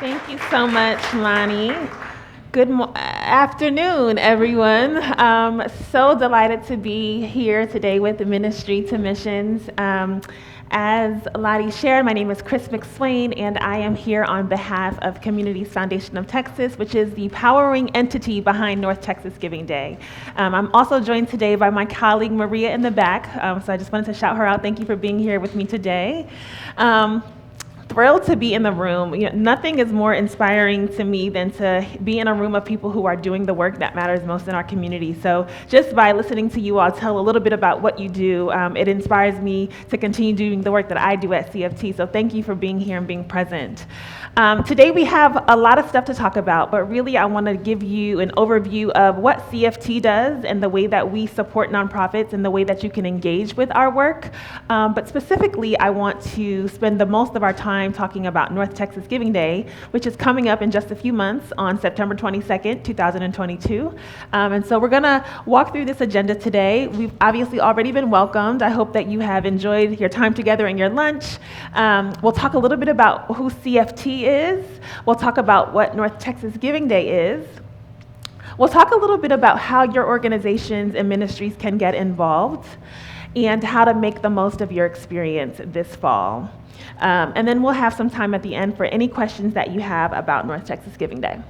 Thank you so much, Lonnie. Good afternoon, everyone. So delighted to be here today with the Ministry to Missions. As Lottie shared, my name is Chris McSwain, and I am here on behalf of Communities Foundation of Texas, which is the powering entity behind North Texas Giving Day. I'm also joined today by my colleague Maria in the back, so I just wanted to shout her out. Thank you for being here with me today. Thrilled to be in the room. Nothing is more inspiring to me than to be in a room of people who are doing the work that matters most in our community. So just by listening to you all tell a little bit about what you do, it inspires me to continue doing the work that I do at CFT. So thank you for being here and being present. Today we have a lot of stuff to talk about, but really I want to give you an overview of what CFT does and the way that we support nonprofits and the way that you can engage with our work. But specifically, I want to spend the most of our time talking about North Texas Giving Day, which is coming up in just a few months on September 22nd, 2022. And so we're going to walk through this agenda today. We've obviously already been welcomed. I hope that you have enjoyed your time together and your lunch. We'll talk a little bit about who CFT is. We'll talk about what North Texas Giving Day is. We'll talk a little bit about how your organizations and ministries can get involved and how to make the most of your experience this fall. And then we'll have some time at the end for any questions that you have about North Texas Giving Day.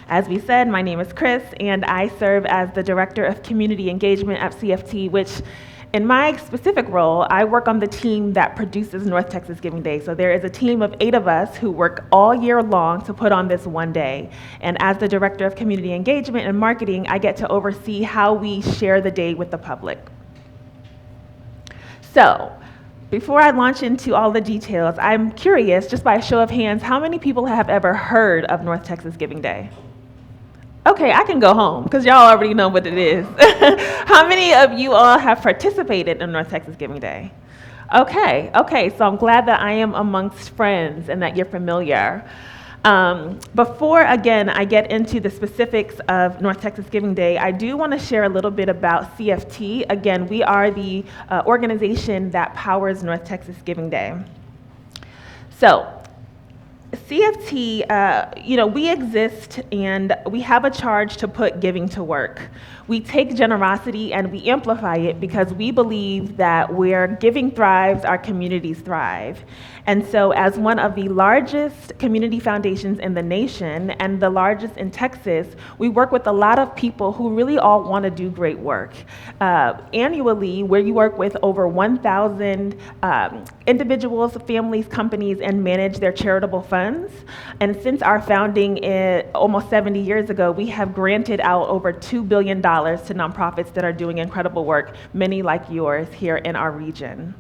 As we said, my name is Chris, and I serve as the Director of Community Engagement at CFT, which in my specific role, I work on the team that produces North Texas Giving Day. So there is a team of 8 of us who work all year long to put on this one day. And as the Director of Community Engagement and Marketing, I get to oversee how we share the day with the public. So, before I launch into all the details, I'm curious, just by a show of hands, how many people have ever heard of North Texas Giving Day? Okay, I can go home, because y'all already know what it is. How many of you all have participated in North Texas Giving Day? Okay, so I'm glad that I am amongst friends and that you're familiar. Before, again, I get into the specifics of North Texas Giving Day, I do want to share a little bit about CFT. Again, we are the organization that powers North Texas Giving Day. So, CFT, we exist and we have a charge to put giving to work. We take generosity and we amplify it because we believe that where giving thrives, our communities thrive. And so as one of the largest community foundations in the nation and the largest in Texas, we work with a lot of people who really all want to do great work. Annually, we work with over 1,000 individuals, families, companies, and manage their charitable funds. And since our founding almost 70 years ago, we have granted out over $2 billion to nonprofits that are doing incredible work, many like yours here in our region.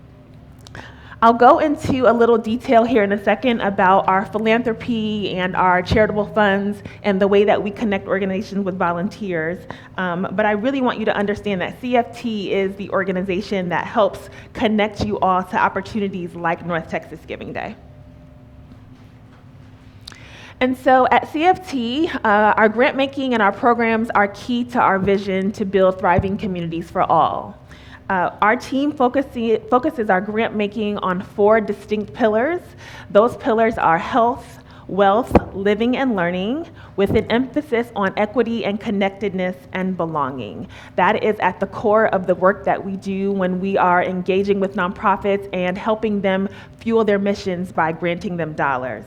I'll go into a little detail here in a second about our philanthropy and our charitable funds and the way that we connect organizations with volunteers. But I really want you to understand that CFT is the organization that helps connect you all to opportunities like North Texas Giving Day. And so at CFT, our grant making and our programs are key to our vision to build thriving communities for all. Our team focuses our grant making on 4 distinct pillars. Those pillars are health, wealth, living and learning, with an emphasis on equity and connectedness and belonging. That is at the core of the work that we do when we are engaging with nonprofits and helping them fuel their missions by granting them dollars.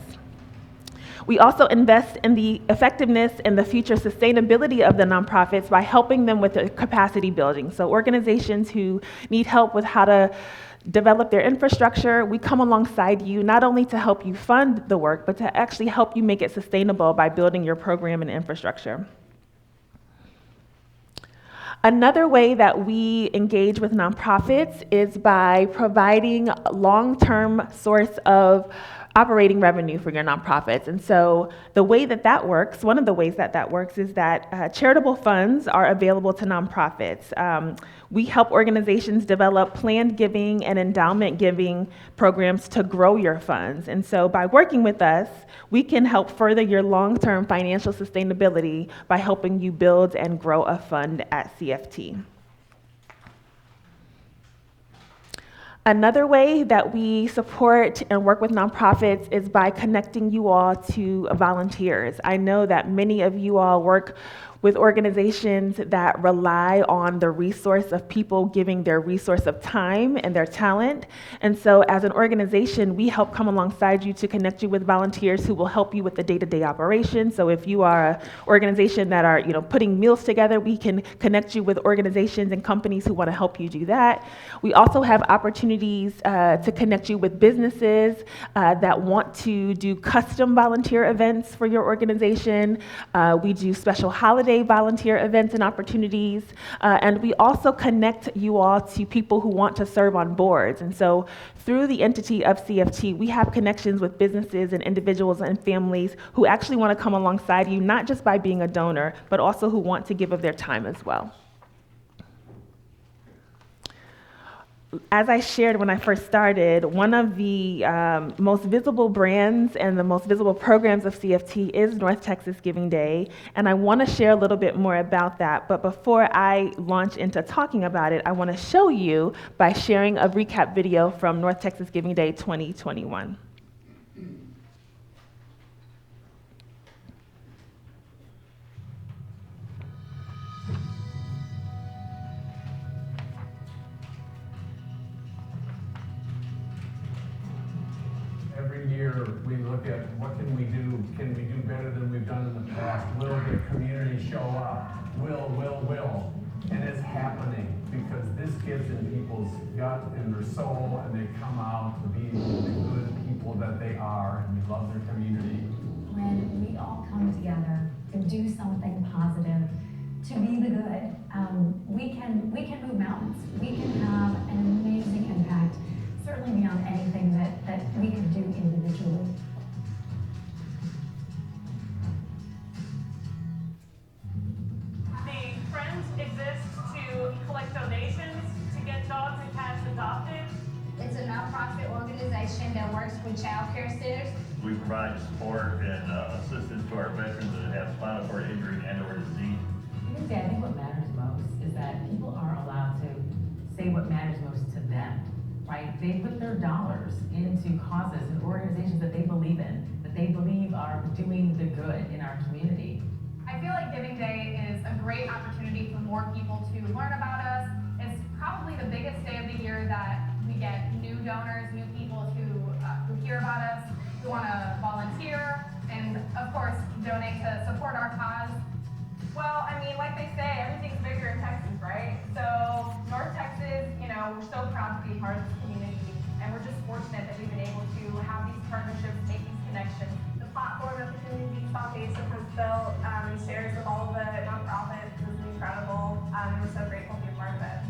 We also invest in the effectiveness and the future sustainability of the nonprofits by helping them with the capacity building. So organizations who need help with how to develop their infrastructure, we come alongside you not only to help you fund the work, but to actually help you make it sustainable by building your program and infrastructure. Another way that we engage with nonprofits is by providing a long-term source of operating revenue for your nonprofits. And so the way that works, one of the ways that works is that charitable funds are available to nonprofits. We help organizations develop planned giving and endowment giving programs to grow your funds. And so by working with us, we can help further your long-term financial sustainability by helping you build and grow a fund at CFT. Another way that we support and work with nonprofits is by connecting you all to volunteers. I know that many of you all work with organizations that rely on the resource of people giving their resource of time and their talent. And so as an organization, we help come alongside you to connect you with volunteers who will help you with the day-to-day operations. So if you are an organization that are putting meals together, we can connect you with organizations and companies who want to help you do that. We also have opportunities to connect you with businesses that want to do custom volunteer events for your organization. We do special holiday volunteer events and opportunities. And we also connect you all to people who want to serve on boards. And so through the entity of CFT, we have connections with businesses and individuals and families who actually want to come alongside you, not just by being a donor, but also who want to give of their time as well. As I shared when I first started, one of the most visible brands and the most visible programs of CFT is North Texas Giving Day, and I want to share a little bit more about that. But before I launch into talking about it, I want to show you by sharing a recap video from North Texas Giving Day 2021. Every year we look at what can we do better than we've done in the past? Will the community show up? Will. And it's happening because this gives in people's gut and their soul, and they come out to be the good people that they are, and we love their community. When we all come together to do something positive, to be the good, we can move mountains. We can have an amazing impact, certainly beyond anything that we could do individually. The Friends exist to collect donations to get dogs and cats adopted. It's a nonprofit organization that works with child care centers. We provide support and assistance to our veterans that have spinal cord injury and/or disease. I think what matters most is that people are allowed to say what matters most to them, right? They put their dollars into causes and organizations that they believe in, that they believe are doing the good in our community. I feel like Giving Day is a great opportunity for more people to learn about us. It's probably the biggest day of the year that we get new donors, new people who hear about us, who want to volunteer, and of course donate to support our cause. Well, I mean, like they say, everything's bigger in Texas, right? So North Texas, we're so proud to be part of this community, and we're just fortunate that we've been able to have these partnerships, make these connections. The platform that the Community Foundation has built and shares with all of the nonprofits is incredible, and we're so grateful to be a part of it.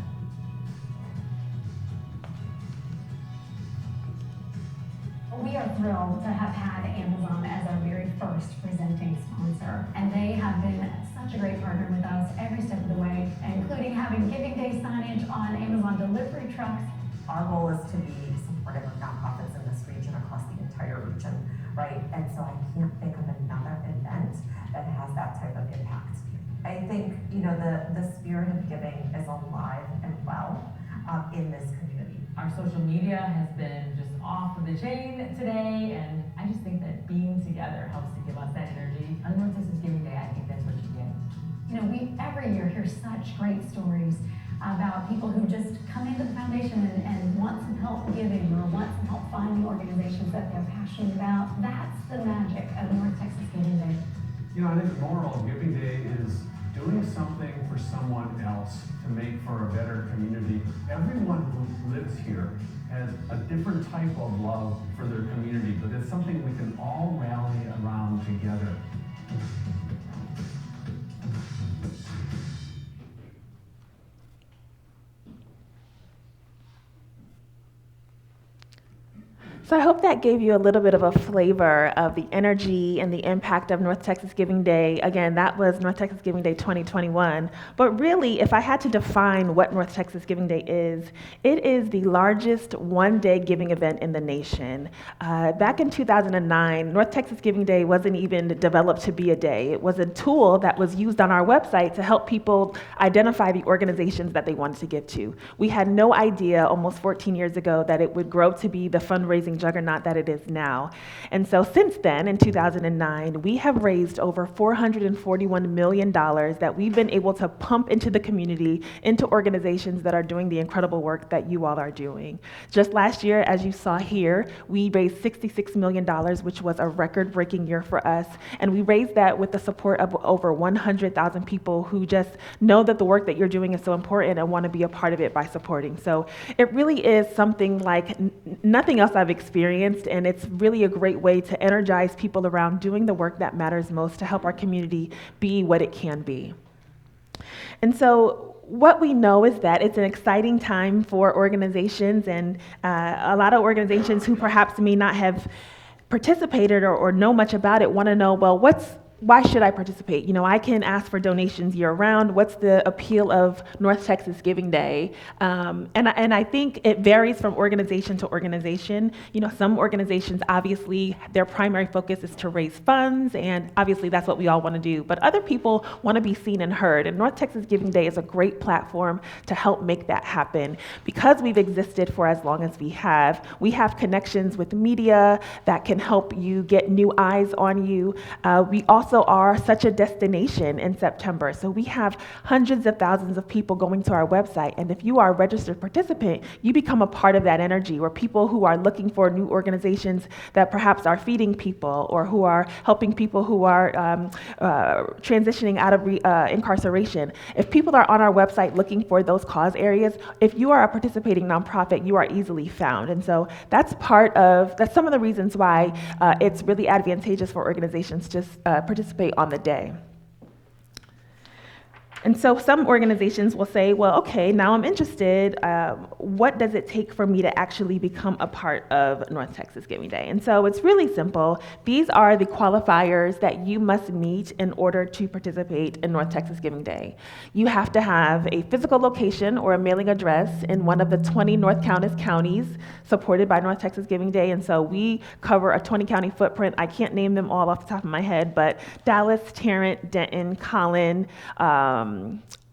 We are thrilled to have had Amazon as our very first presenting sponsor, and they have been such a great partner with us every step of the way, including having Giving Day signage on Amazon delivery trucks. Our goal is to be supportive of nonprofits in this region across the entire region, right? And so I can't think of another event that has that type of impact. I think, the spirit of giving is alive and well in this community. Our social media has been just off of the chain today, and I just think that being together helps to give us that energy. On North Texas Giving Day, I think that's what you get. We every year hear such great stories about people who just come into the foundation and want some help giving or want some help finding organizations that they're passionate about. That's the magic of North Texas Giving Day. I think the moral of Giving Day is doing something for someone else to make for a better community. Everyone who lives here has a different type of love for their community, but it's something we can all rally around together. So I hope that gave you a little bit of a flavor of the energy and the impact of North Texas Giving Day. Again, that was North Texas Giving Day 2021. But really, if I had to define what North Texas Giving Day is, it is the largest one-day giving event in the nation. Back in 2009, North Texas Giving Day wasn't even developed to be a day. It was a tool that was used on our website to help people identify the organizations that they wanted to give to. We had no idea almost 14 years ago that it would grow to be the fundraising juggernaut that it is now. And so since then, in 2009, we have raised over $441 million that we've been able to pump into the community, into organizations that are doing the incredible work that you all are doing. Just last year, as you saw here, we raised $66 million, which was a record-breaking year for us. And we raised that with the support of over 100,000 people who just know that the work that you're doing is so important and want to be a part of it by supporting. So it really is something like nothing else I've experienced, and it's really a great way to energize people around doing the work that matters most to help our community be what it can be. And so what we know is that it's an exciting time for organizations, and a lot of organizations who perhaps may not have participated or know much about it want to know, well, why should I participate? You know, I can ask for donations year round. What's the appeal of North Texas Giving Day? And I think it varies from organization to organization. You know, some organizations, obviously, their primary focus is to raise funds, and obviously that's what we all want to do. But other people want to be seen and heard, and North Texas Giving Day is a great platform to help make that happen. Because we've existed for as long as we have connections with media that can help you get new eyes on you. We also are such a destination in September. So we have hundreds of thousands of people going to our website. And if you are a registered participant, you become a part of that energy, where people who are looking for new organizations that perhaps are feeding people or who are helping people who are transitioning out of incarceration. If people are on our website looking for those cause areas, if you are a participating nonprofit, you are easily found. And so that's some of the reasons why it's really advantageous for organizations to participate on the day. And so some organizations will say, well, okay, now I'm interested. What does it take for me to actually become a part of North Texas Giving Day? And so it's really simple. These are the qualifiers that you must meet in order to participate in North Texas Giving Day. You have to have a physical location or a mailing address in one of the 20 North counties supported by North Texas Giving Day. And so we cover a 20-county footprint. I can't name them all off the top of my head, but Dallas, Tarrant, Denton, Collin,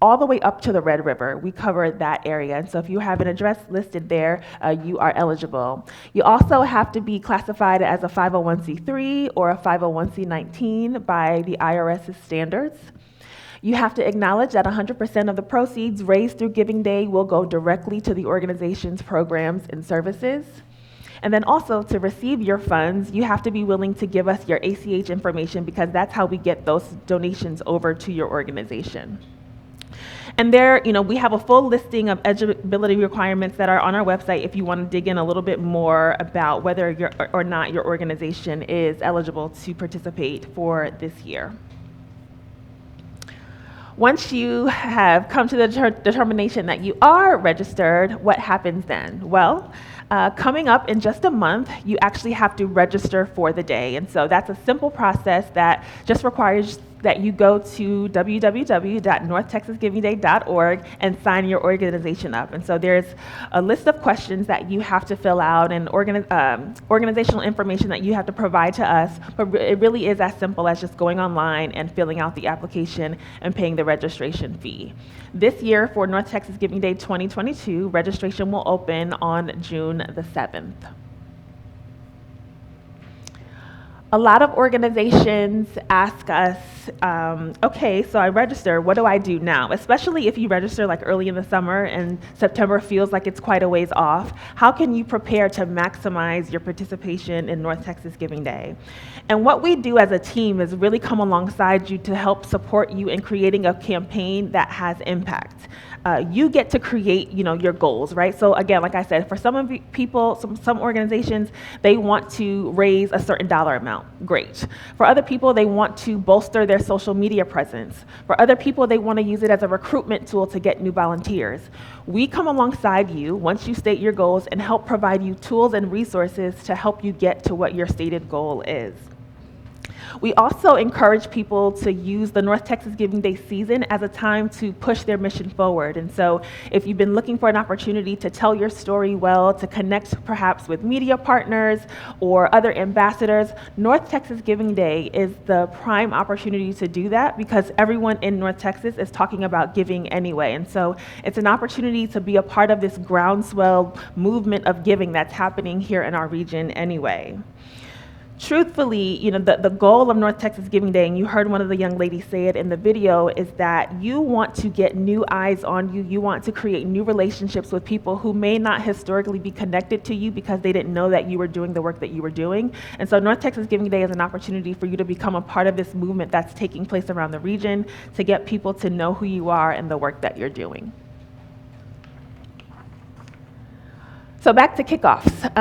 all the way up to the Red River, we cover that area. And so if you have an address listed there, you are eligible. You also have to be classified as a 501c3 or a 501c19 by the IRS's standards. You have to acknowledge that 100% of the proceeds raised through Giving Day will go directly to the organization's programs and services. And then also, to receive your funds, you have to be willing to give us your ACH information, because that's how we get those donations over to your organization. And there, we have a full listing of eligibility requirements that are on our website if you want to dig in a little bit more about whether or not your organization is eligible to participate for this year. Once you have come to the determination that you are registered, what happens then? Well, coming up in just a month, you actually have to register for the day. And so that's a simple process that just requires that you go to www.northtexasgivingday.org and sign your organization up. And so there's a list of questions that you have to fill out and organizational information that you have to provide to us, but it really is as simple as just going online and filling out the application and paying the registration fee. This year, for North Texas Giving Day 2022, registration will open on June the 7th. A lot of organizations ask us, okay, so I register, what do I do now? Especially if you register like early in the summer and September feels like it's quite a ways off. How can you prepare to maximize your participation in North Texas Giving Day? And what we do as a team is really come alongside you to help support you in creating a campaign that has impact. You get to create, your goals, right? So again, like I said, for some of people, some organizations, they want to raise a certain dollar amount. amount. Great. For other people, they want to bolster their social media presence. For other people, they want to use it as a recruitment tool to get new volunteers. We come alongside you once you state your goals and help provide you tools and resources to help you get to what your stated goal is. We also encourage people to use the North Texas Giving Day season as a time to push their mission forward. And so if you've been looking for an opportunity to tell your story well, to connect perhaps with media partners or other ambassadors, North Texas Giving Day is the prime opportunity to do that because everyone in North Texas is talking about giving anyway. And so it's an opportunity to be a part of this groundswell movement of giving that's happening here in our region anyway. Truthfully, the goal of North Texas Giving Day, and you heard one of the young ladies say it in the video, is that you want to get new eyes on you. You want to create new relationships with people who may not historically be connected to you because they didn't know that you were doing the work that you were doing. And so North Texas Giving Day is an opportunity for you to become a part of this movement that's taking place around the region, to get people to know who you are and the work that you're doing. So back to kickoffs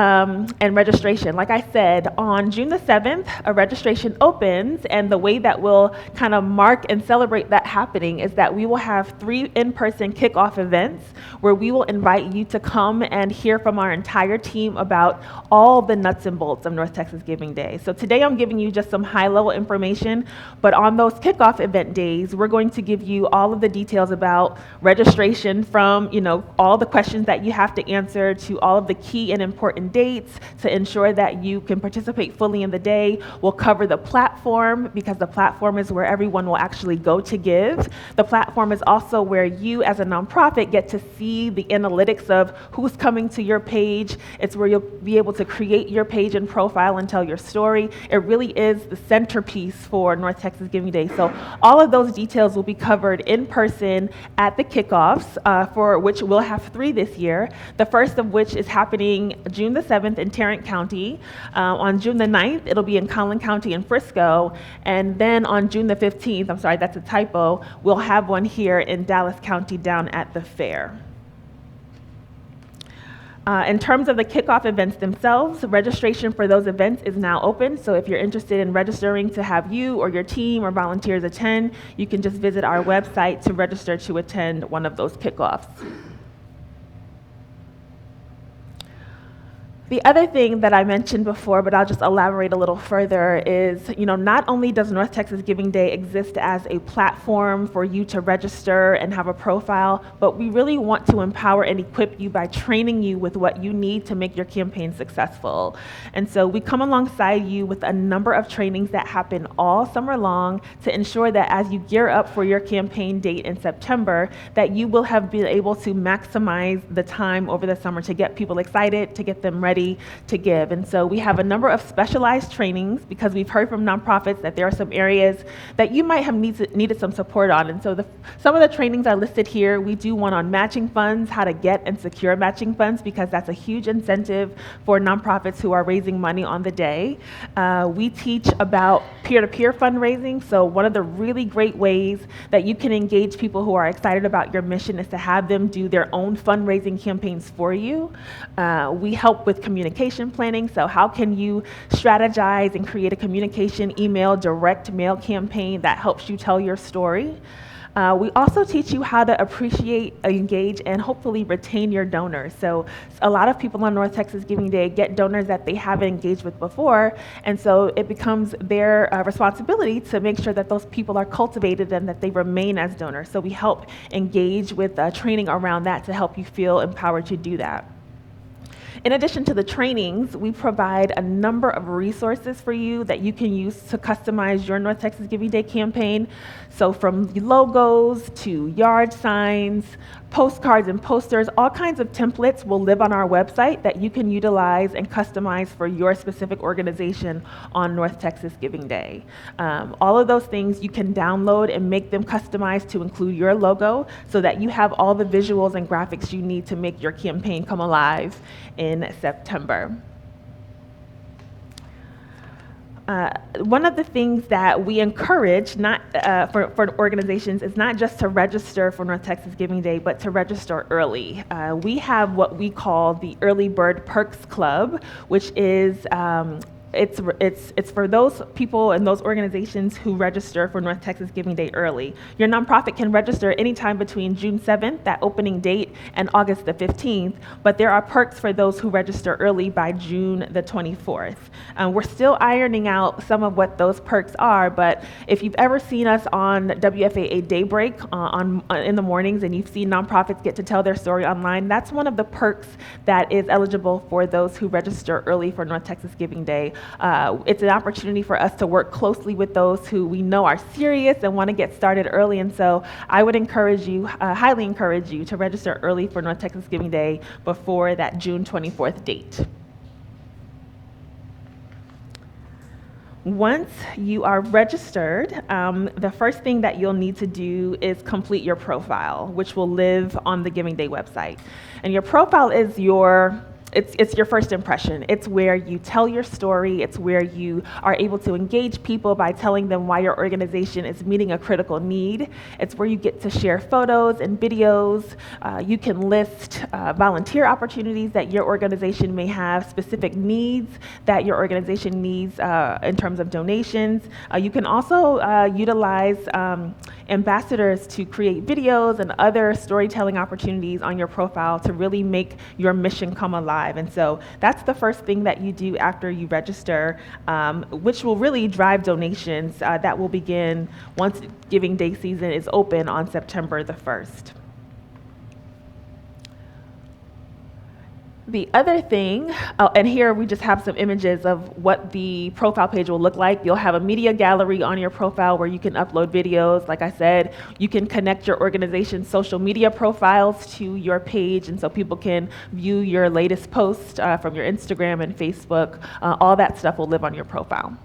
and registration. Like I said, on June the 7th, a registration opens, and the way that we'll kind of mark and celebrate that happening is that we will have 3 in-person kickoff events where we will invite you to come and hear from our entire team about all the nuts and bolts of North Texas Giving Day. So today I'm giving you just some high-level information, but on those kickoff event days, we're going to give you all of the details about registration, from all the questions that you have to answer to all of the key and important dates to ensure that you can participate fully in the day. We'll cover the platform, because the platform is where everyone will actually go to give. The platform is also where you as a nonprofit get to see the analytics of who's coming to your page. It's where you'll be able to create your page and profile and tell your story. It really is the centerpiece for North Texas Giving Day. So all of those details will be covered in person at the kickoffs, for which we'll have 3 this year. The first of which is happening June the 7th in Tarrant County. On June the 9th, it'll be in Collin County in Frisco. And then on June the 15th, I'm sorry, that's a typo, we'll have one here in Dallas County down at the fair. In terms of the kickoff events themselves, registration for those events is now open. So if you're interested in registering to have you or your team or volunteers attend, you can just visit our website to register to attend one of those kickoffs. The other thing that I mentioned before, but I'll just elaborate a little further, is, not only does North Texas Giving Day exist as a platform for you to register and have a profile, but we really want to empower and equip you by training you with what you need to make your campaign successful. And so we come alongside you with a number of trainings that happen all summer long to ensure that as you gear up for your campaign date in September, that you will have been able to maximize the time over the summer to get people excited, to get them ready to give. And so we have a number of specialized trainings, because we've heard from nonprofits that there are some areas that you might have needed some support on. And so some of the trainings are listed here. We do one on matching funds, how to get and secure matching funds, because that's a huge incentive for nonprofits who are raising money on the day. We teach about peer-to-peer fundraising. So one of the really great ways that you can engage people who are excited about your mission is to have them do their own fundraising campaigns for you. We help with communication planning. So how can you strategize and create a communication email, direct mail campaign that helps you tell your story? We also teach you how to appreciate, engage, and hopefully retain your donors. So a lot of people on North Texas Giving Day get donors that they haven't engaged with before, and so it becomes their responsibility to make sure that those people are cultivated and that they remain as donors. So we help engage with training around that to help you feel empowered to do that. In addition to the trainings, we provide a number of resources for you that you can use to customize your North Texas Giving Day campaign. So from logos to yard signs, postcards and posters, all kinds of templates will live on our website that you can utilize and customize for your specific organization on North Texas Giving Day. All of those things you can download and make them customized to include your logo, so that you have all the visuals and graphics you need to make your campaign come alive in September. One of the things that we encourage for organizations is not just to register for North Texas Giving Day, but to register early. We have what we call the Early Bird Perks Club, which is it's for those people and those organizations who register for North Texas Giving Day early. Your nonprofit can register anytime between June 7th, that opening date, and August the 15th, but there are perks for those who register early by June the 24th. We're still ironing out some of what those perks are, but if you've ever seen us on WFAA Daybreak in the mornings and you've seen nonprofits get to tell their story online, that's one of the perks that is eligible for those who register early for North Texas Giving Day. It's an opportunity for us to work closely with those who we know are serious and want to get started early, and so I would encourage you, highly encourage you, to register early for North Texas Giving Day before that June 24th date. Once you are registered, the first thing that you'll need to do is complete your profile, which will live on the Giving Day website. And your profile is it's your first impression. It's where you tell your story. It's where you are able to engage people by telling them why your organization is meeting a critical need. It's where you get to share photos and videos. You can list volunteer opportunities that your organization may have, specific needs that your organization needs in terms of donations. You can also utilize ambassadors to create videos and other storytelling opportunities on your profile to really make your mission come alive. And so that's the first thing that you do after you register, which will really drive donations that will begin once Giving Day season is open on September the 1st. The other thing, and here we just have some images of what the profile page will look like. You'll have a media gallery on your profile where you can upload videos. Like I said, you can connect your organization's social media profiles to your page, and so people can view your latest posts from your Instagram and Facebook. All that stuff will live on your profile.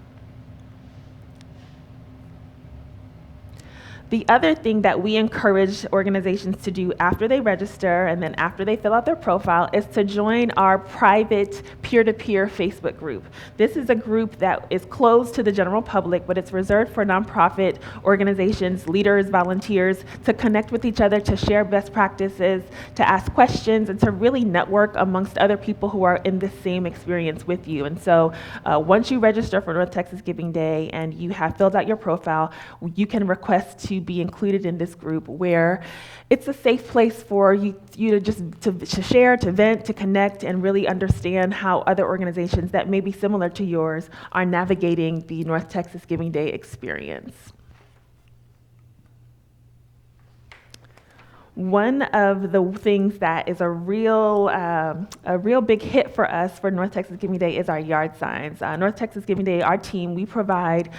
The other thing that we encourage organizations to do after they register and then after they fill out their profile is to join our private peer-to-peer Facebook group. This is a group that is closed to the general public, but it's reserved for nonprofit organizations, leaders, volunteers to connect with each other, to share best practices, to ask questions, and to really network amongst other people who are in the same experience with you. And so once you register for North Texas Giving Day and you have filled out your profile, you can request to be included in this group where it's a safe place for you to just to share, to vent, to connect, and really understand how other organizations that may be similar to yours are navigating the North Texas Giving Day experience. One of the things that is a real big hit for us for North Texas Giving Day is our yard signs. North Texas Giving Day, our team, we provide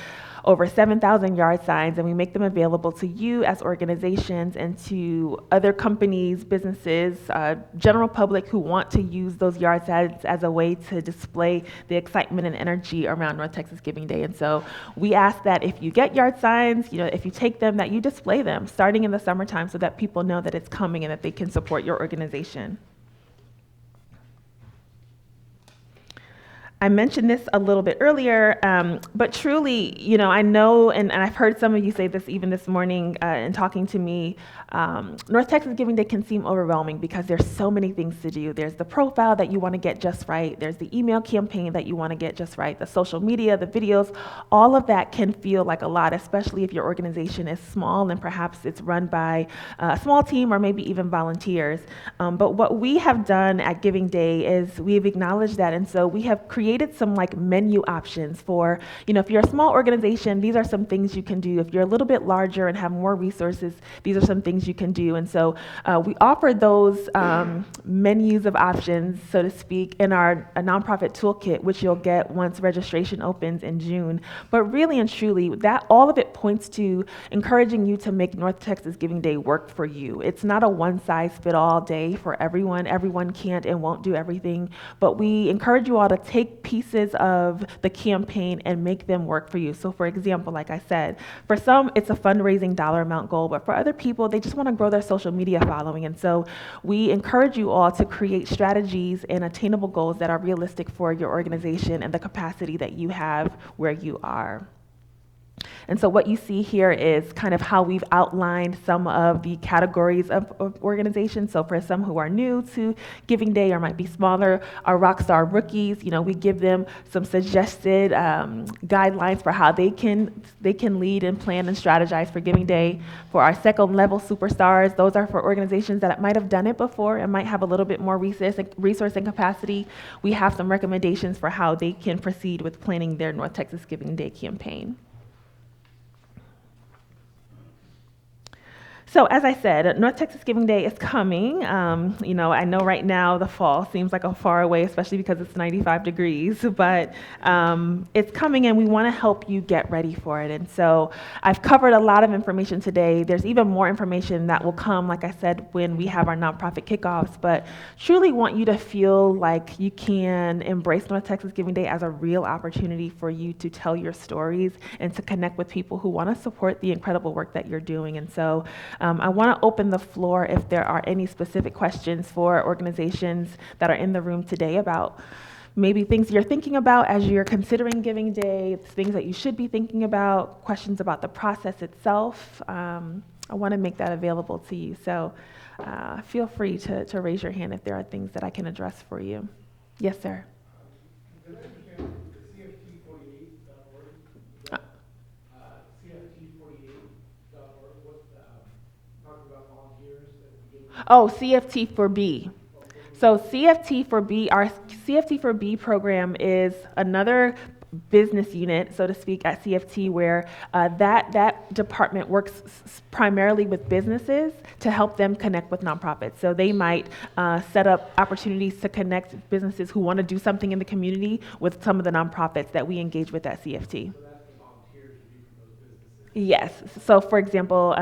over 7,000 yard signs, and we make them available to you as organizations and to other companies, businesses, general public who want to use those yard signs as a way to display the excitement and energy around North Texas Giving Day. And so we ask that if you get yard signs, if you take them, that you display them starting in the summertime so that people know that it's coming and that they can support your organization. I mentioned this a little bit earlier, but truly, I know, and I've heard some of you say this even this morning in talking to me, North Texas Giving Day can seem overwhelming because there's so many things to do. There's the profile that you want to get just right. There's the email campaign that you want to get just right. The social media, the videos, all of that can feel like a lot, especially if your organization is small and perhaps it's run by a small team or maybe even volunteers. But what we have done at Giving Day is we've acknowledged that, and so we have created some menu options for, if you're a small organization, these are some things you can do. If you're a little bit larger and have more resources, these are some things you can do. And so we offer those menus of options, so to speak, in our nonprofit toolkit, which you'll get once registration opens in June. But really and truly, that all of it points to encouraging you to make North Texas Giving Day work for you. It's not a one-size-fits-all day for everyone. Everyone can't and won't do everything, but we encourage you all to take pieces of the campaign and make them work for you. So for example, like I said, for some, it's a fundraising dollar amount goal, but for other people, they just want to grow their social media following. And so we encourage you all to create strategies and attainable goals that are realistic for your organization and the capacity that you have where you are. And so what you see here is kind of how we've outlined some of the categories of organizations. So for some who are new to Giving Day or might be smaller, our Rockstar rookies, we give them some suggested guidelines for how they can lead and plan and strategize for Giving Day. For our second level superstars, those are for organizations that might have done it before and might have a little bit more resource and capacity. We have some recommendations for how they can proceed with planning their North Texas Giving Day campaign. So as I said, North Texas Giving Day is coming. I know right now the fall seems like a far away, especially because it's 95 degrees, but it's coming and we want to help you get ready for it. And so I've covered a lot of information today. There's even more information that will come, like I said, when we have our nonprofit kickoffs, but truly want you to feel like you can embrace North Texas Giving Day as a real opportunity for you to tell your stories and to connect with people who want to support the incredible work that you're doing. And so I want to open the floor if there are any specific questions for organizations that are in the room today about maybe things you're thinking about as you're considering Giving Day, things that you should be thinking about, questions about the process itself. I want to make that available to you. So feel free to raise your hand if there are things that I can address for you. Yes, sir. Did I understand the CFT48.org? CFT48.org, what, talking about volunteers at the beginning? Oh, CFT for B. So CFT for B, our CFT for B program is another business unit, so to speak, at CFT, where that department works primarily with businesses to help them connect with nonprofits. So they might set up opportunities to connect businesses who want to do something in the community with some of the nonprofits that we engage with at CFT. So that's the volunteers would be from those businesses? Yes. So, for example,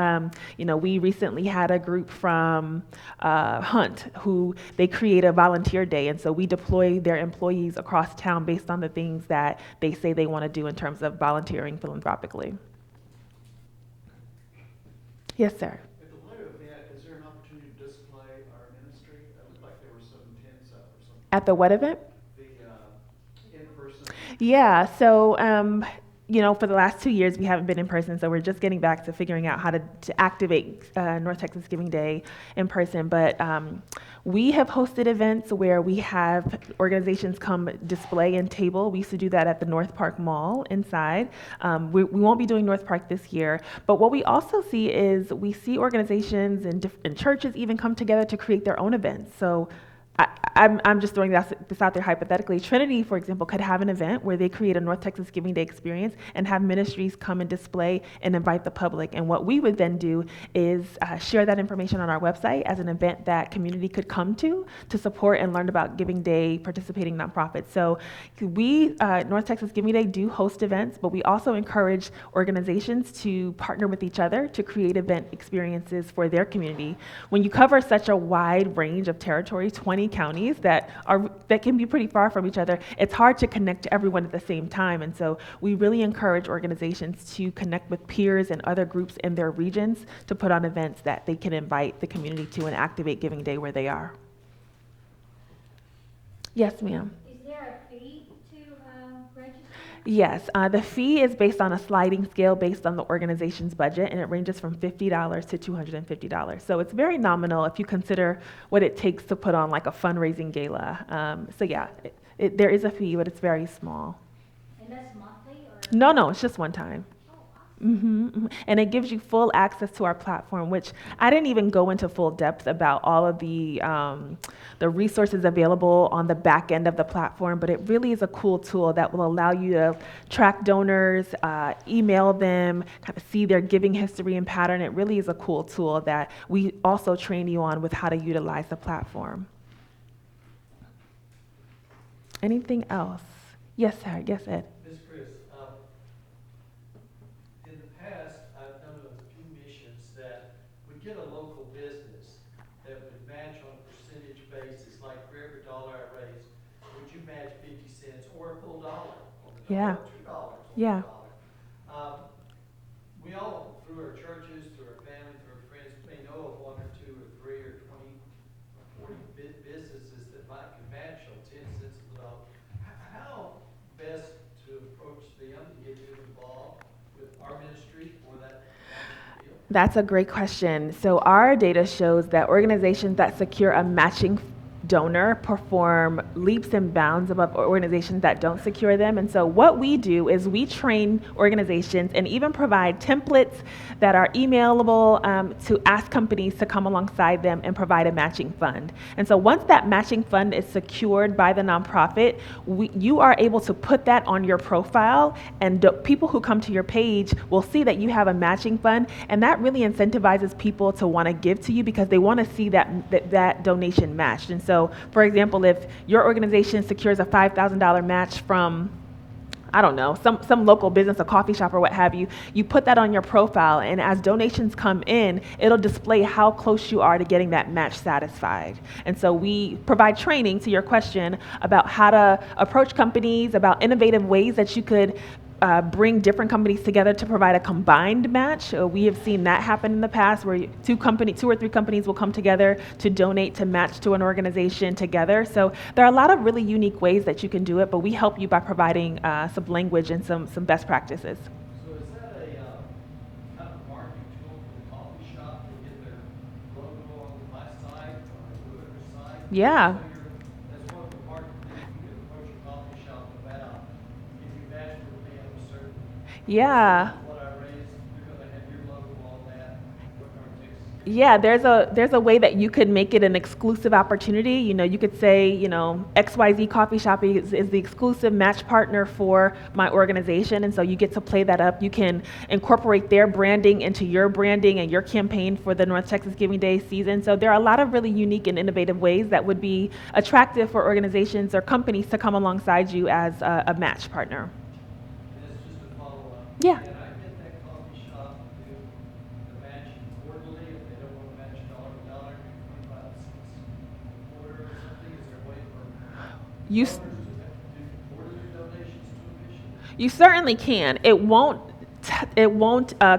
we recently had a group from Hunt who they create a volunteer day, and so we deploy their employees across town based on the things that they say they want to do in terms of volunteering philanthropically. Yes, sir. At the light event, is there an opportunity to display our ministry? It looked like there were some tents up or something. At the what event? The in-person. Yeah. So, for the last 2 years, we haven't been in person, so we're just getting back to figuring out how to activate North Texas Giving Day in person. But we have hosted events where we have organizations come display and table. We used to do that at the North Park Mall inside. We won't be doing North Park this year. But what we also see is we see organizations and churches even come together to create their own events. So I'm just throwing this out there hypothetically. Trinity, for example, could have an event where they create a North Texas Giving Day experience and have ministries come and display and invite the public. And what we would then do is share that information on our website as an event that community could come to support and learn about Giving Day participating nonprofits. So we, North Texas Giving Day, do host events, but we also encourage organizations to partner with each other to create event experiences for their community. When you cover such a wide range of territory, 20 counties that can be pretty far from each other, it's hard to connect to everyone at the same time. And so we really encourage organizations to connect with peers and other groups in their regions to put on events that they can invite the community to and activate Giving Day where they are. Yes, ma'am. Is there a fee to register? Yes, the fee is based on a sliding scale based on the organization's budget, and it ranges from $50 to $250. So it's very nominal if you consider what it takes to put on like a fundraising gala. There is a fee, but it's very small. And that's monthly or? No, it's just one time. And it gives you full access to our platform, which I didn't even go into full depth about all of the resources available on the back end of the platform, but it really is a cool tool that will allow you to track donors, email them, kind of see their giving history and pattern. It really is a cool tool that we also train you on with how to utilize the platform. Anything else? Yes, sir. Yes, Ed. Ms. Chris, in the past, I've known of a few missions that would get a local business that would match on a percentage basis, like for every dollar I raise, would you match 50 cents or a full dollar on the Yeah. dollar, $2 on Yeah. the dollar? We all, through our churches, through our family, through our friends, may know of 1 or 2 or 3 or 20 or 40 businesses that can match on 10 cents on the dollar. How best to approach them to get them involved with our ministry That's a great question. So our data shows that organizations that secure a matching donor perform leaps and bounds above organizations that don't secure them. And so what we do is we train organizations and even provide templates that are emailable to ask companies to come alongside them and provide a matching fund. And so once that matching fund is secured by the nonprofit, you are able to put that on your profile, and people who come to your page will see that you have a matching fund, and that really incentivizes people to want to give to you because they want to see that donation matched. And so, for example, if your organization secures a $5,000 match from, I don't know, some local business, a coffee shop or what have you, you put that on your profile, and as donations come in, it'll display how close you are to getting that match satisfied. And so we provide training, to your question, about how to approach companies, about innovative ways that you could bring different companies together to provide a combined match. We have seen that happen in the past, where two or three companies will come together to donate to match to an organization together. So there are a lot of really unique ways that you can do it, but we help you by providing some language and some best practices. So is that a kind of marketing tool for the coffee shop to get their logo on my side or whoever's side? Yeah. So that's one of the marketing things you can approach a coffee shop about. If you match with me, I'm a certain. Yeah. What I raised, you're going to have your logo on that. What our Texas. Yeah, there's a way that you could make it an exclusive opportunity. You could say, XYZ Coffee Shop is the exclusive match partner for my organization, and so you get to play that up. You can incorporate their branding into your branding and your campaign for the North Texas Giving Day season. So there are a lot of really unique and innovative ways that would be attractive for organizations or companies to come alongside you as a match partner. And it's just a follow-up. Yeah. Can I get that coffee shop to do the match quarterly if they don't want to match dollar to dollar, 25 cents a quarter or something? Is there a way for You donors to do quarterly donations to a mission? You certainly can. It won't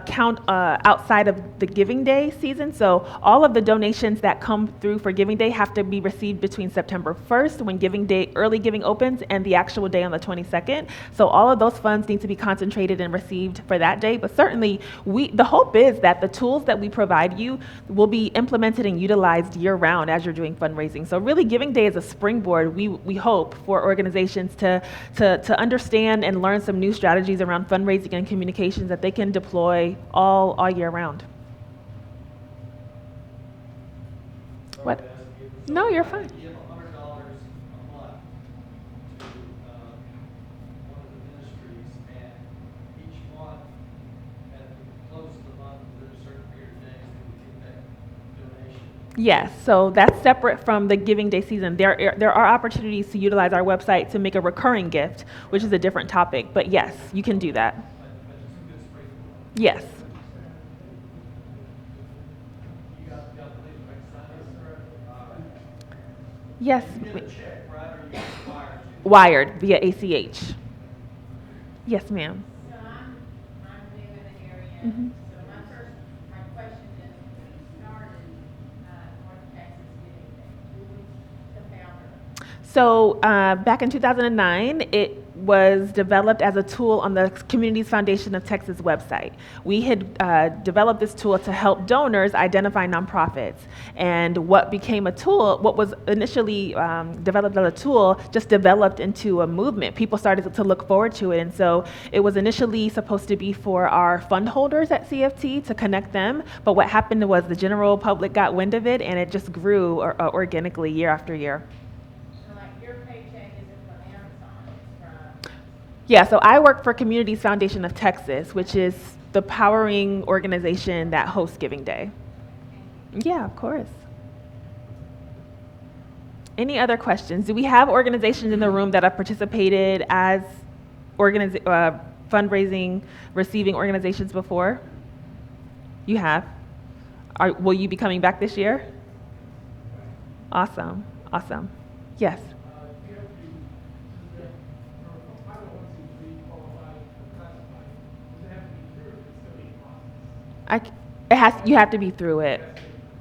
count outside of the Giving Day season. So all of the donations that come through for Giving Day have to be received between September 1st, when Giving Day, early giving opens, and the actual day on the 22nd. So all of those funds need to be concentrated and received for that day. But certainly, the hope is that the tools that we provide you will be implemented and utilized year-round as you're doing fundraising. So really, Giving Day is a springboard, we hope, for organizations to understand and learn some new strategies around fundraising and communication that they can deploy all year round. What? No, you're fine. Give $100 a month to one of the ministries, and each month, at the close of the month, within a certain period of days, they would get that donation. Yes, so that's separate from the Giving Day season. There are opportunities to utilize our website to make a recurring gift, which is a different topic. But yes, you can do that. Yes. Yes. You get a check, right, or you get Wired via ACH. Yes, ma'am. So I'm new in the area. Mhm. So my question is, who started North Texas Giving Day? Who was the founder? So back in 2009, it was developed as a tool on the Communities Foundation of Texas website. We had developed this tool to help donors identify nonprofits. And what became a tool, what was initially developed as a tool, just developed into a movement. People started to look forward to it. And so it was initially supposed to be for our fund holders at CFT to connect them. But what happened was the general public got wind of it, and it just grew organically year after year. Yeah, so I work for Communities Foundation of Texas, which is the powering organization that hosts Giving Day. Yeah, of course. Any other questions? Do we have organizations in the room that have participated as fundraising, receiving organizations before? You have? Will you be coming back this year? Awesome, awesome. Yes. You have to be through it.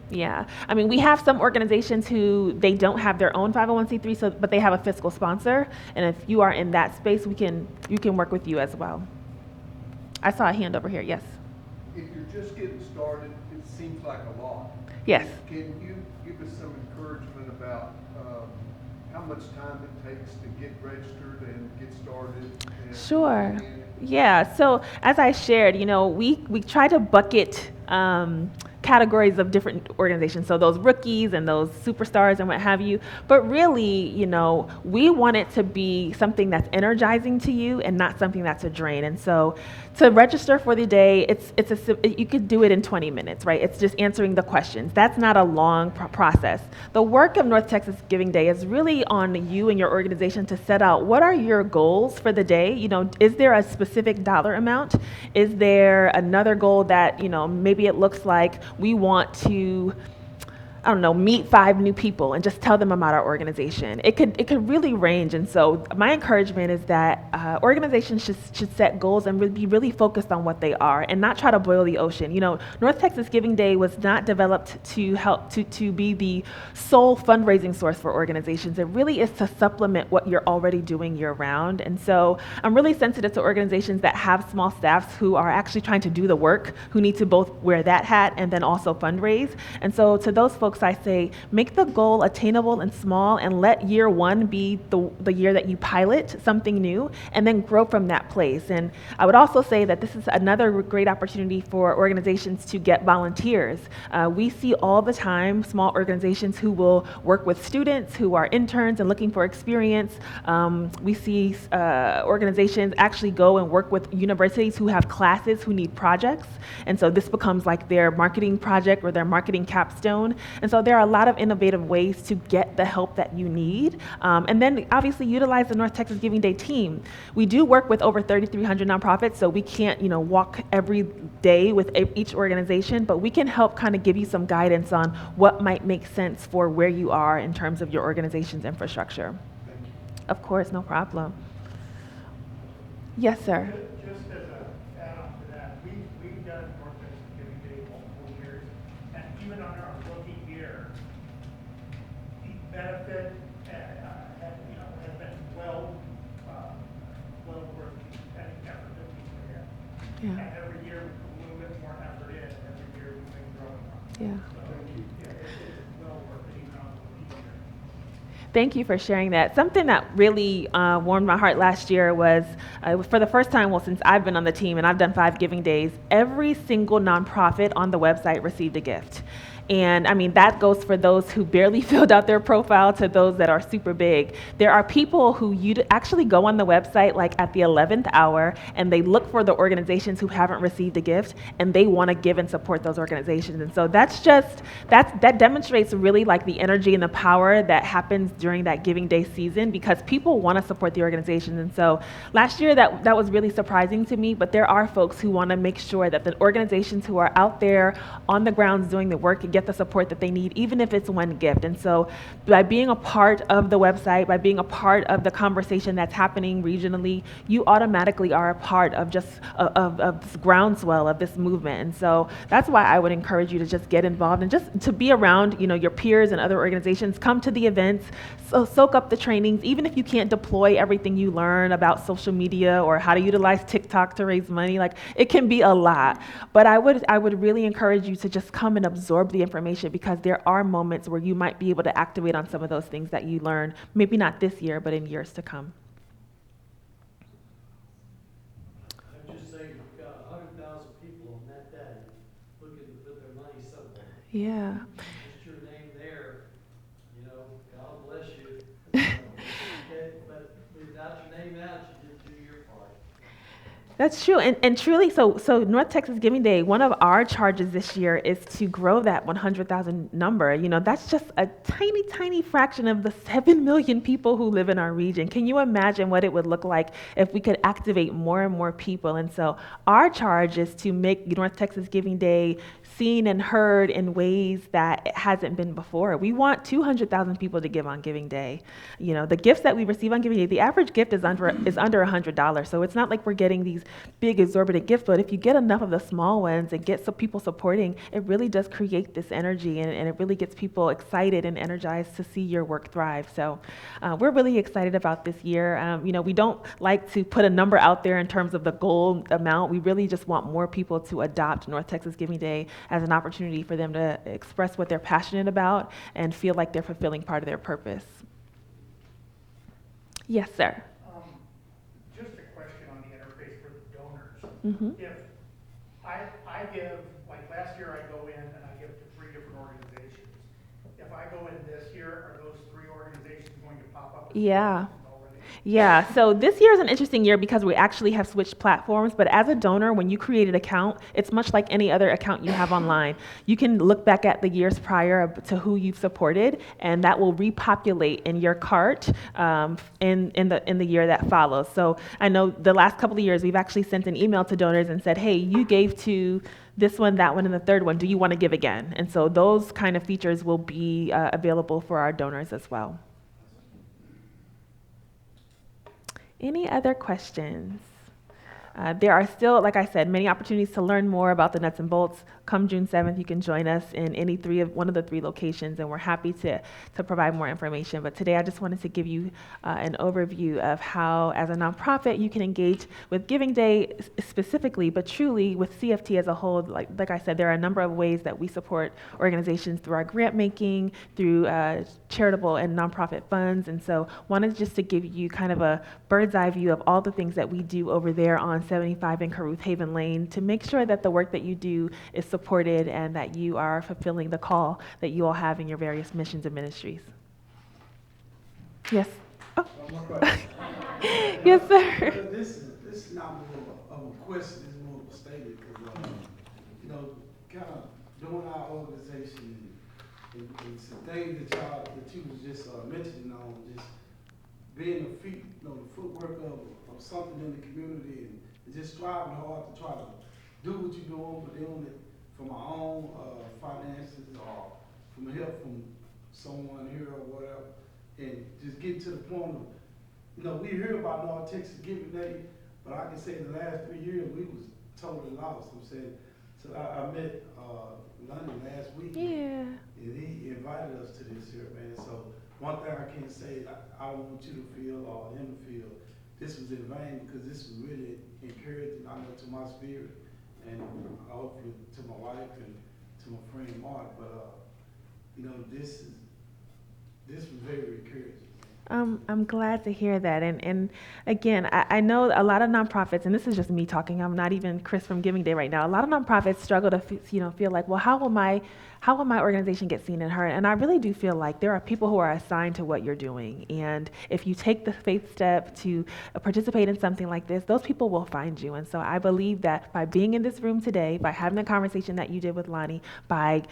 Yeah. I mean, we have some organizations who they don't have their own 501c3, but they have a fiscal sponsor. And if you are in that space, you can work with you as well. I saw a hand over here. Yes. if you're just getting started, it seems like a lot. Yes. Can you give us some encouragement about how much time it takes to get registered and get started? Sure. Yeah. So as I shared, we try to bucket categories of different organizations. So those rookies and those superstars and what have you. But really, we want it to be something that's energizing to you and not something that's a drain. And so to register for the day, you could do it in 20 minutes, right? It's just answering the questions. That's not a long process. The work of North Texas Giving Day is really on you and your organization to set out what are your goals for the day. Is there a specific dollar amount? Is there another goal that, maybe it looks like we want to, I don't know, meet 5 new people and just tell them about our organization. It could really range. And so my encouragement is that organizations should set goals and be really focused on what they are and not try to boil the ocean. North Texas Giving Day was not developed to help to be the sole fundraising source for organizations. It really is to supplement what you're already doing year round. And so I'm really sensitive to organizations that have small staffs who are actually trying to do the work, who need to both wear that hat and then also fundraise. And so to those folks, I say, make the goal attainable and small and let year one be the year that you pilot something new and then grow from that place. And I would also say that this is another great opportunity for organizations to get volunteers. We see all the time small organizations who will work with students who are interns and looking for experience. We see organizations actually go and work with universities who have classes who need projects. And so this becomes like their marketing project or their marketing capstone. And so there are a lot of innovative ways to get the help that you need. And then obviously utilize the North Texas Giving Day team. We do work with over 3,300 nonprofits, so we can't, walk every day with each organization, but we can help kind of give you some guidance on what might make sense for where you are in terms of your organization's infrastructure. Of course, no problem. Yes, sir. Just as an add-on to that, we've done North Texas Giving Day multiple years, and even on our rookie year, the benefit has been well worth any effort that we put in. Yeah. And every year we put a little bit more effort in, and every year we've been growing on it. Yeah. So it's well worth it even on the rookie year. Thank you for sharing that. Something that really warmed my heart last year was for the first time, since I've been on the team and I've done 5 giving days, every single nonprofit on the website received a gift. And I mean, that goes for those who barely filled out their profile to those that are super big. There are people who actually go on the website like at the 11th hour and they look for the organizations who haven't received a gift and they want to give and support those organizations. And so that demonstrates really like the energy and the power that happens during that Giving Day season because people want to support the organizations. And so last year that was really surprising to me, but there are folks who want to make sure that the organizations who are out there on the grounds doing the work get the support that they need, even if it's one gift. And so by being a part of the website, by being a part of the conversation that's happening regionally, you automatically are a part of just of this groundswell of this movement. And so that's why I would encourage you to just get involved and just to be around, your peers and other organizations, come to the events, soak up the trainings, even if you can't deploy everything you learn about social media or how to utilize TikTok to raise money. Like it can be a lot, but I would really encourage you to just come and absorb the information because there are moments where you might be able to activate on some of those things that you learn, maybe not this year, but in years to come. I'm just saying, you've got 100,000 people on that day looking to put their money somewhere. Yeah. Just your name there, God bless you. But without your name out, you didn't do your part. That's true. And truly, so North Texas Giving Day, one of our charges this year is to grow that 100,000 number. That's just a tiny, tiny fraction of the 7 million people who live in our region. Can you imagine what it would look like if we could activate more and more people? And so our charge is to make North Texas Giving Day seen and heard in ways that it hasn't been before. We want 200,000 people to give on Giving Day. The gifts that we receive on Giving Day, the average gift is under $100. So it's not like we're getting these these big exorbitant gifts, but if you get enough of the small ones and get some people supporting, it really does create this energy, and it really gets people excited and energized to see your work thrive. So we're really excited about this year. We don't like to put a number out there in terms of the goal amount. We really just want more people to adopt North Texas Giving Day as an opportunity for them to express what they're passionate about and feel like they're fulfilling part of their purpose. Yes, sir. Just a question on the interface for the donors. Mm-hmm. If I give, like last year I go in and I give to 3 different organizations. If I go in this year, are those 3 organizations going to pop up? Yeah. Yeah, so this year is an interesting year because we actually have switched platforms, but as a donor, when you create an account, it's much like any other account you have online. You can look back at the years prior to who you've supported, and that will repopulate in your cart in the year that follows. So I know the last couple of years, we've actually sent an email to donors and said, hey, you gave to this one, that one, and the third one. Do you want to give again? And so those kind of features will be available for our donors as well. Any other questions? There are still, like I said, many opportunities to learn more about the nuts and bolts. Come June 7th, you can join us in one of the 3 locations, and we're happy to provide more information. But today I just wanted to give you an overview of how, as a nonprofit, you can engage with Giving Day specifically, but truly with CFT as a whole. Like I said, there are a number of ways that we support organizations through our grant making, through charitable and nonprofit funds. And so wanted just to give you kind of a bird's eye view of all the things that we do over there on 75 in Caruth Haven Lane to make sure that the work that you do is supported and that you are fulfilling the call that you all have in your various missions and ministries. Yes. Oh. Yes, sir. This is not more of a question, it's more of a statement, because kind of doing our organization and some things that you was just mentioning on, just being the footwork of something in the community and just striving hard to try to do what you're doing, but doing it from our own finances or from help from someone here or whatever, and just get to the point of, we hear about North Texas Giving Day, but I can say the last 3 years we was totally lost. I'm saying, so I met London last week, yeah, and he invited us to this here, man. So one thing I can say, I don't want you to feel or him to feel this was in vain, because this was really encouraging, I know, to my spirit, and hopefully to my wife and to my friend Mark. But this was very encouraging. I'm glad to hear that. And again, I know a lot of nonprofits, and this is just me talking, I'm not even Chris from Giving Day right now. A lot of nonprofits struggle to feel like, well, how will my organization get seen and heard? And I really do feel like there are people who are assigned to what you're doing. And if you take the faith step to participate in something like this, those people will find you. And so I believe that by being in this room today, by having the conversation that you did with Lonnie, by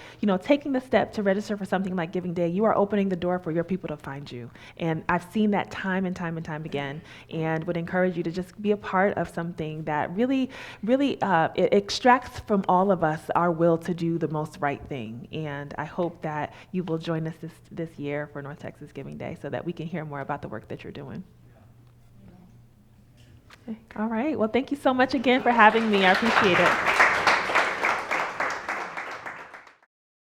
taking the step to register for something like Giving Day, you are opening the door for your people to find you. And I've seen that time and time and time again, and would encourage you to just be a part of something that really it extracts from all of us our will to do the most right thing. And I hope that you will join us this year for North Texas Giving Day so that we can hear more about the work that you're doing. Okay. All right. Well, thank you so much again for having me. I appreciate it.